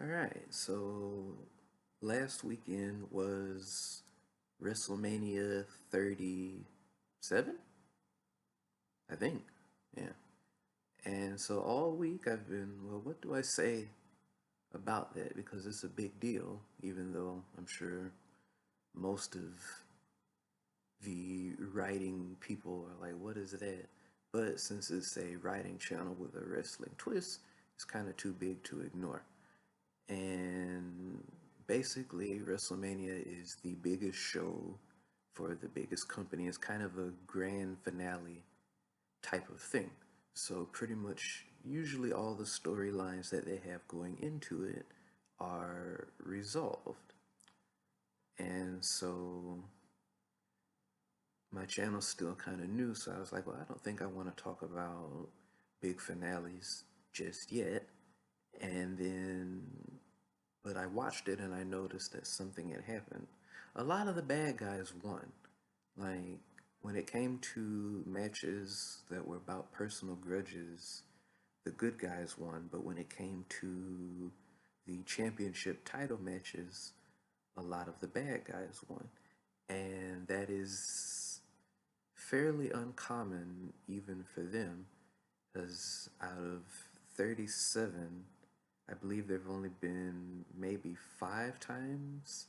All right, so last weekend was WrestleMania 37, I think. Yeah. And so all week I've been, well, what do I say about that? Because it's a big deal, even though I'm sure most of the writing people are like, what is that? But since it's a writing channel with a wrestling twist, it's kind of too big to ignore. And basically, WrestleMania is the biggest show for the biggest company. It's kind of a grand finale type of thing. So, pretty much, usually all the storylines that they have going into it are resolved. And so, my channel's still kind of new, so I was like, well, I don't think I want to talk about big finales just yet. And then but I watched it and I noticed that something had happened. A lot of the bad guys won. Like, when it came to matches that were about personal grudges, the good guys won. But when it came to the championship title matches, a lot of the bad guys won. And that is fairly uncommon even for them, because out of 37, I believe there have only been maybe 5 times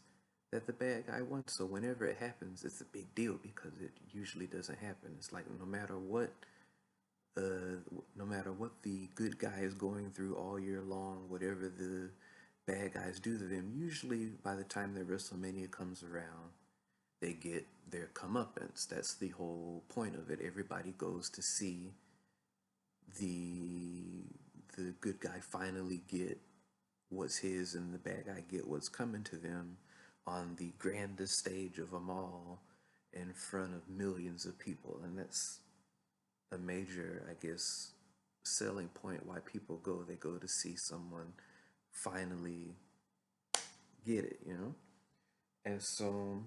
that the bad guy won. So whenever it happens, it's a big deal because it usually doesn't happen. It's like no matter what the good guy is going through all year long, whatever the bad guys do to them, usually by the time their WrestleMania comes around, they get their comeuppance. That's the whole point of it. Everybody goes to see the the good guy finally get what's his and the bad guy get what's coming to them on the grandest stage of them all in front of millions of people. And that's a major, I guess, selling point why people go. They go to see someone finally get it. And so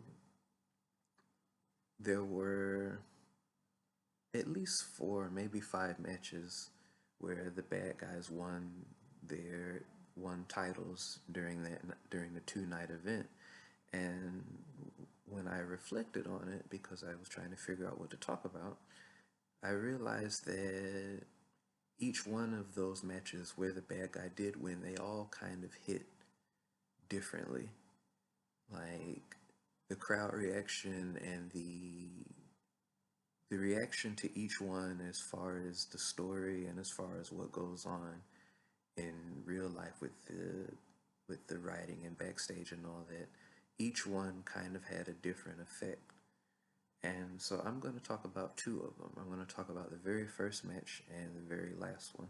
there were at least 4, maybe 5 matches where the bad guys won titles during the 2 night event. And when I reflected on it, because I was trying to figure out what to talk about, I realized that each one of those matches where the bad guy did win, they all kind of hit differently. Like, the crowd reaction and the reaction to each one, as far as the story and as far as what goes on in real life with the writing and backstage and all that, each one kind of had a different effect. And so I'm going to talk about 2 of them. I'm going to talk about the very first match and the very last one.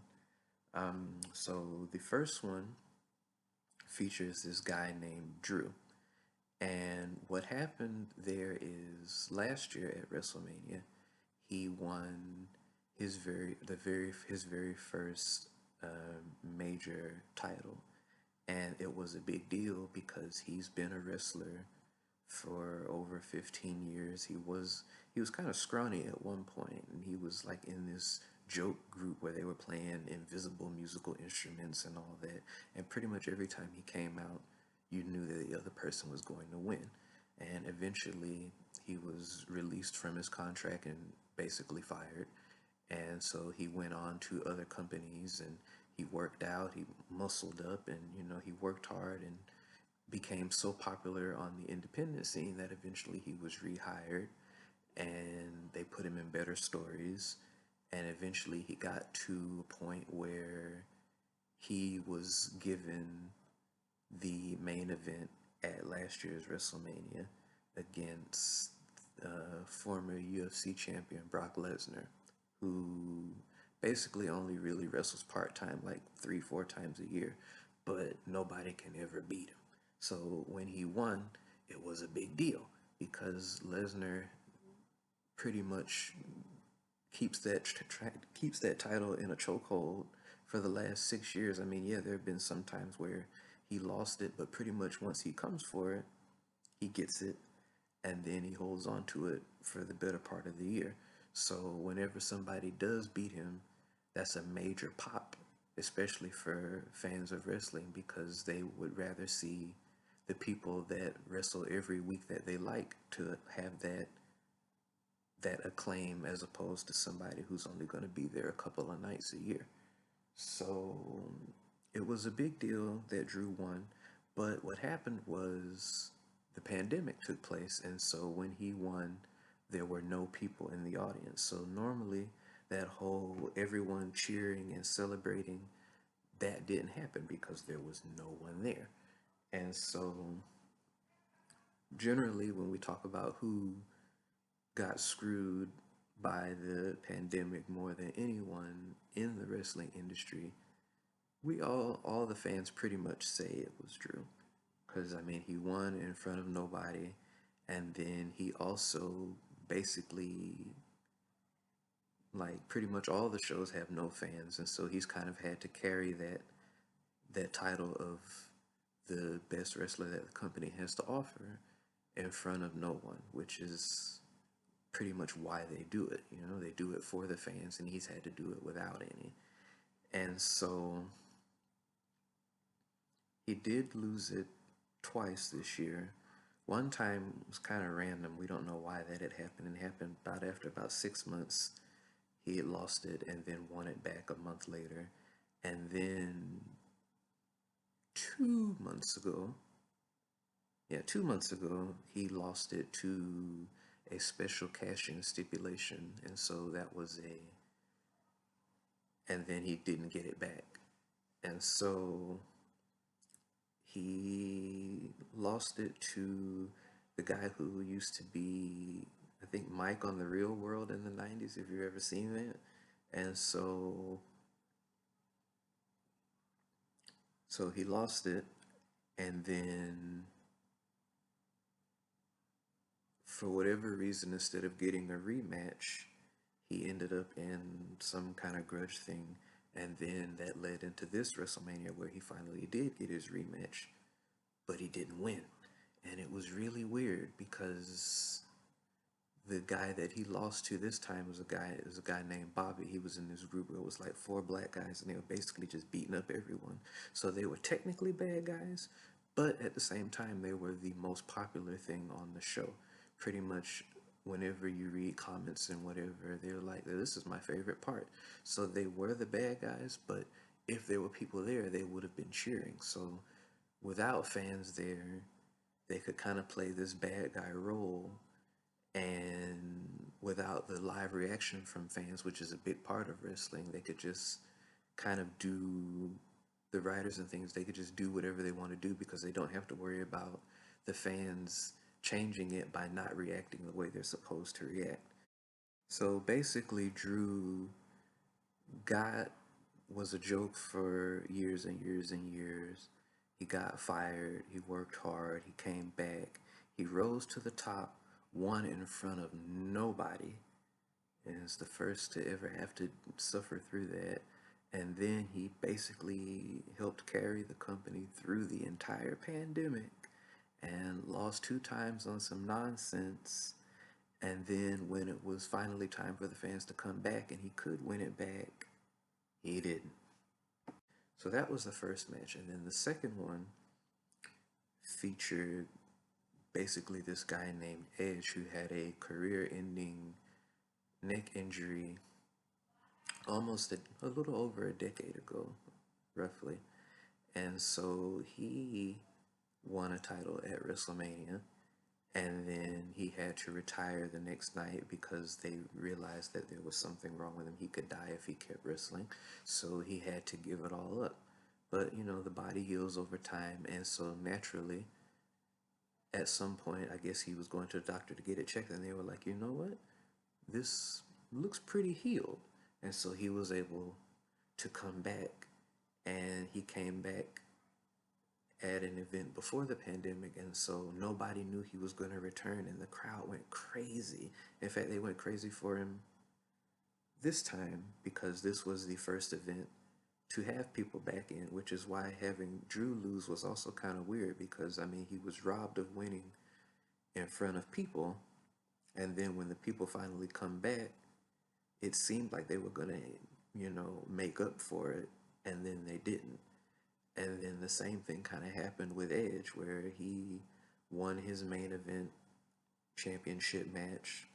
So the first one features this guy named Drew. And what happened there is last year at WrestleMania, he won his very first major title, and it was a big deal because he's been a wrestler for over 15 years. He was kind of scrawny at one point, and he was like in this joke group where they were playing invisible musical instruments and all that. And pretty much every time he came out, you knew that the other person was going to win. And eventually, he was released from his contract and basically fired. And so he went on to other companies and he worked out, he muscled up, and he worked hard and became so popular on the independent scene that eventually he was rehired and they put him in better stories. And eventually he got to a point where he was given the main event at last year's WrestleMania against former UFC champion Brock Lesnar, who basically only really wrestles part time, like 3, 4 times a year, but nobody can ever beat him. So when he won, it was a big deal because Lesnar pretty much keeps that title in a chokehold for the last 6 years. I mean, yeah, there have been some times where he lost it, but pretty much once he comes for it, he gets it, and then he holds on to it for the better part of the year. So whenever somebody does beat him, that's a major pop especially for fans of wrestling, because they would rather see the people that wrestle every week that they like to have that acclaim as opposed to somebody who's only going to be there a couple of nights a year. So it was a big deal that Drew won, but what happened was the pandemic took place, and so when he won, there were no people in the audience. So normally, that whole everyone cheering and celebrating, that didn't happen because there was no one there. And so generally, when we talk about who got screwed by the pandemic more than anyone in the wrestling industry, we all the fans pretty much say it was Drew, because I mean he won in front of nobody, and then he also basically, like, pretty much all the shows have no fans, and so he's kind of had to carry that title of the best wrestler that the company has to offer in front of no one, which is pretty much why they do it. You know, they do it for the fans, and he's had to do it without any. And so he did lose it twice this year. One time was kind of random. We don't know why that had happened. It happened about after about 6 months. He had lost it and then won it back a month later. And then 2 months ago, yeah, 2 months ago, he lost it to a special cash-in stipulation. And so that was and then he didn't get it back. And so he lost it to the guy who used to be, I think, Mike on the Real World in the 90s, if you've ever seen that. And so he lost it, and then for whatever reason, instead of getting a rematch, he ended up in some kind of grudge thing, and then that led into this WrestleMania where he finally did get his rematch, but he didn't win. And it was really weird because the guy that he lost to this time was a guy named Bobby. He was in this group where it was like four black guys, and they were basically just beating up everyone. So they were technically bad guys, but at the same time they were the most popular thing on the show. Pretty much whenever you read comments and whatever, they're like, this is my favorite part. So they were the bad guys, but if there were people there, they would have been cheering. So without fans there, they could kind of play this bad guy role, and without the live reaction from fans, which is a big part of wrestling, they could just kind of do, the writers and things, they could just do whatever they want to do because they don't have to worry about the fans changing it by not reacting the way they're supposed to react. So basically, Drew got was a joke for years and years and years. He got fired, he worked hard, he came back, he rose to the top, won in front of nobody, and is the first to ever have to suffer through that. And then he basically helped carry the company through the entire pandemic and lost two times on some nonsense. And then when it was finally time for the fans to come back and he could win it back, he didn't. So that was the first match. And then the second one featured basically this guy named Edge who had a career ending neck injury almost a little over a decade ago, roughly. And so he won a title at WrestleMania, and then he had to retire the next night because they realized that there was something wrong with him. He could die if he kept wrestling, so he had to give it all up. But you know, the body heals over time, and so naturally, at some point, I guess he was going to the doctor to get it checked, and they were like, you know what? This looks pretty healed. And so he was able to come back, and he came back at an event before the pandemic, and so nobody knew he was going to return, and the crowd went crazy. In fact, they went crazy for him this time because this was the first event to have people back in, which is why having Drew lose was also kind of weird because, I mean, he was robbed of winning in front of people, and then when the people finally come back, it seemed like they were going to, make up for it and then they didn't. And then the same thing kind of happened with Edge, where he won his main event championship match,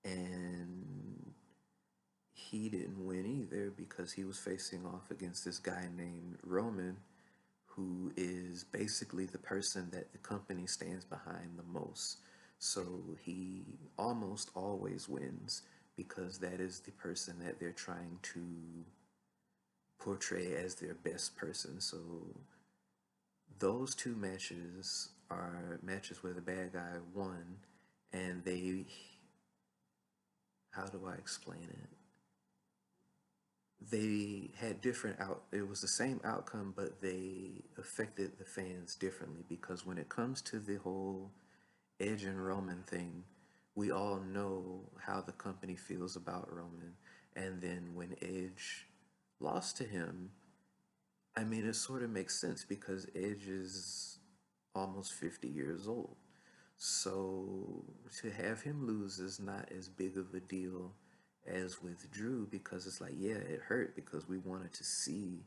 and he didn't win either because he was facing off against this guy named Roman, who is basically the person that the company stands behind the most. So he almost always wins because that is the person that they're trying to portray as their best person. So those two matches are matches where the bad guy won, and they, how do I explain it? They had different out, it was the same outcome, but they affected the fans differently because when it comes to the whole Edge and Roman thing, we all know how the company feels about Roman. And then when Edge lost to him, I mean, it sort of makes sense because Edge is almost 50 years old. So to have him lose is not as big of a deal as with Drew because it's like, yeah, it hurt because we wanted to see,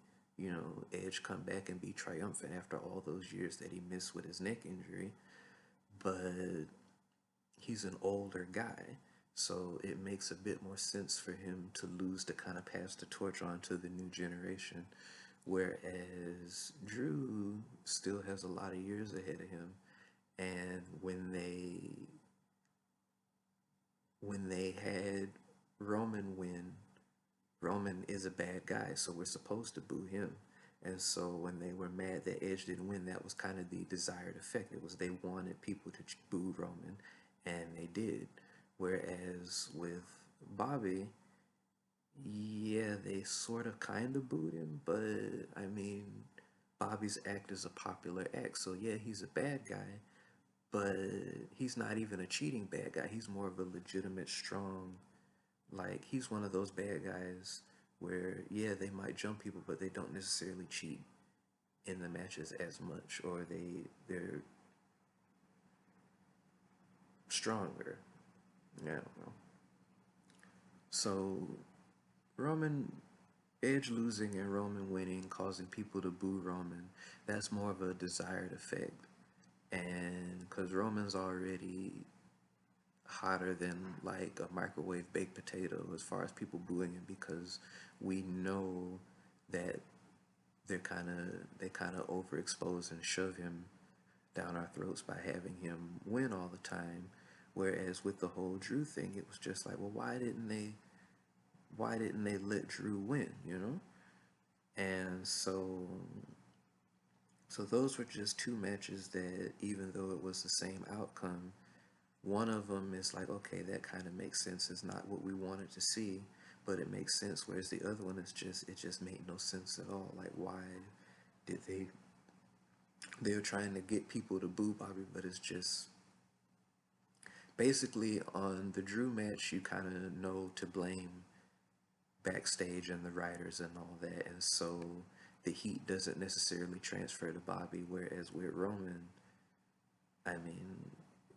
Edge come back and be triumphant after all those years that he missed with his neck injury. But he's an older guy, so it makes a bit more sense for him to lose to kind of pass the torch on to the new generation. Whereas Drew still has a lot of years ahead of him, and when they had Roman win, Roman is a bad guy, so we're supposed to boo him. And so when they were mad that Edge didn't win, that was kind of the desired effect. It was they wanted people to boo Roman, and they did. Whereas with Bobby, yeah, they sort of kind of booed him, but I mean, Bobby's act is a popular act, so yeah, he's a bad guy, but he's not even a cheating bad guy. He's more of a legitimate, strong, like, he's one of those bad guys where, yeah, they might jump people, but they don't necessarily cheat in the matches as much, or they're stronger. Yeah, I don't know. So Roman Edge losing and Roman winning, causing people to boo Roman, that's more of a desired effect. And because Roman's already hotter than like a microwave baked potato as far as people booing him because we know that they kind of overexpose and shove him down our throats by having him win all the time. Whereas with the whole Drew thing, it was just like, well, why didn't they let Drew win, And so those were just two matches that, even though it was the same outcome, one of them is like, okay, that kind of makes sense. It's not what we wanted to see, but it makes sense. Whereas the other one is just, it just made no sense at all. Like, why did they were trying to get people to boo Bobby, but it's just basically on the Drew match, you kind of know to blame backstage and the writers and all that, and so the heat doesn't necessarily transfer to Bobby. Whereas with Roman, I mean,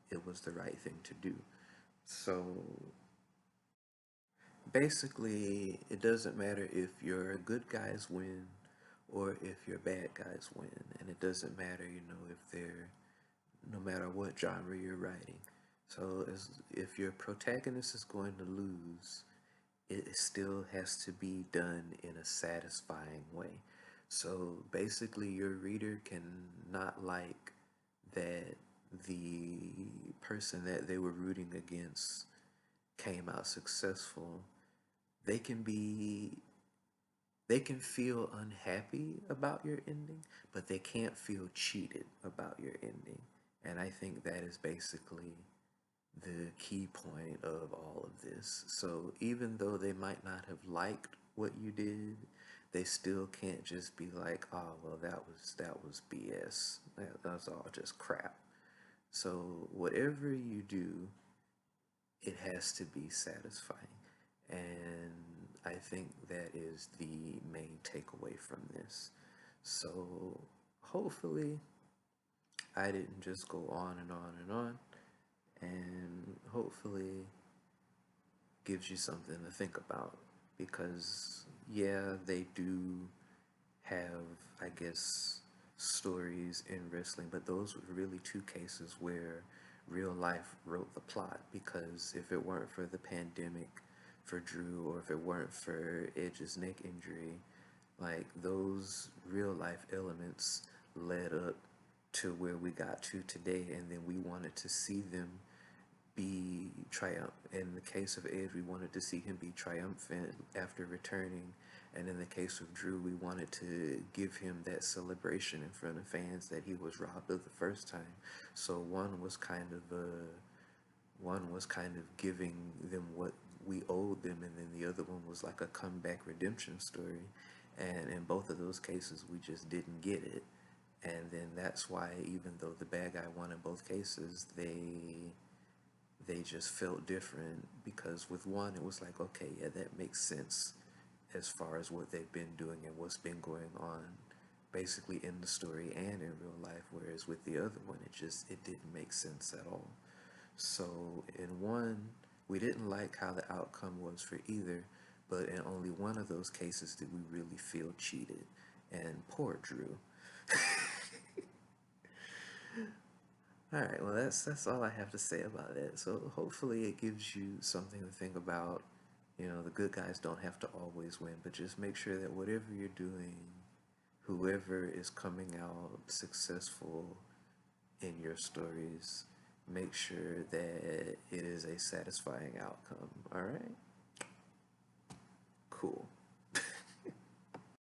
it was the right thing to do. So basically, it doesn't matter if your good guys win or if your bad guys win, and it doesn't matter, if they're, no matter what genre you're writing. So if your protagonist is going to lose, it still has to be done in a satisfying way. So basically, your reader can not like that the person that they were rooting against came out successful. They can be they can feel unhappy about your ending, but they can't feel cheated about your ending. And I think that is basically the key point of all of this. So even though they might not have liked what you did, they still can't just be like, "Oh, well, that was BS. That's all just crap." So whatever you do, it has to be satisfying. And I think that is the main takeaway from this. So hopefully I didn't just go on and on and on, and hopefully gives you something to think about because yeah, they do have, I guess, stories in wrestling, but those were really two cases where real life wrote the plot. Because if it weren't for the pandemic for Drew, or if it weren't for Edge's neck injury, like those real life elements led up to where we got to today, and then we wanted to see them be triumph. In the case of Edge, we wanted to see him be triumphant after returning, and in the case of Drew, we wanted to give him that celebration in front of fans that he was robbed of the first time. So one was kind of giving them what we owed them, and then the other one was like a comeback redemption story. And in both of those cases, we just didn't get it. And then that's why, even though the bad guy won in both cases, they just felt different. Because with one, it was like, okay, yeah, that makes sense as far as what they've been doing and what's been going on, basically in the story and in real life. Whereas with the other one, it didn't make sense at all. So in one, we didn't like how the outcome was for either, but in only one of those cases did we really feel cheated. And poor Drew. All right, well that's all I have to say about it. So hopefully it gives you something to think about. You know, the good guys don't have to always win, but just make sure that whatever you're doing, whoever is coming out successful in your stories, make sure that it is a satisfying outcome. All right? Cool.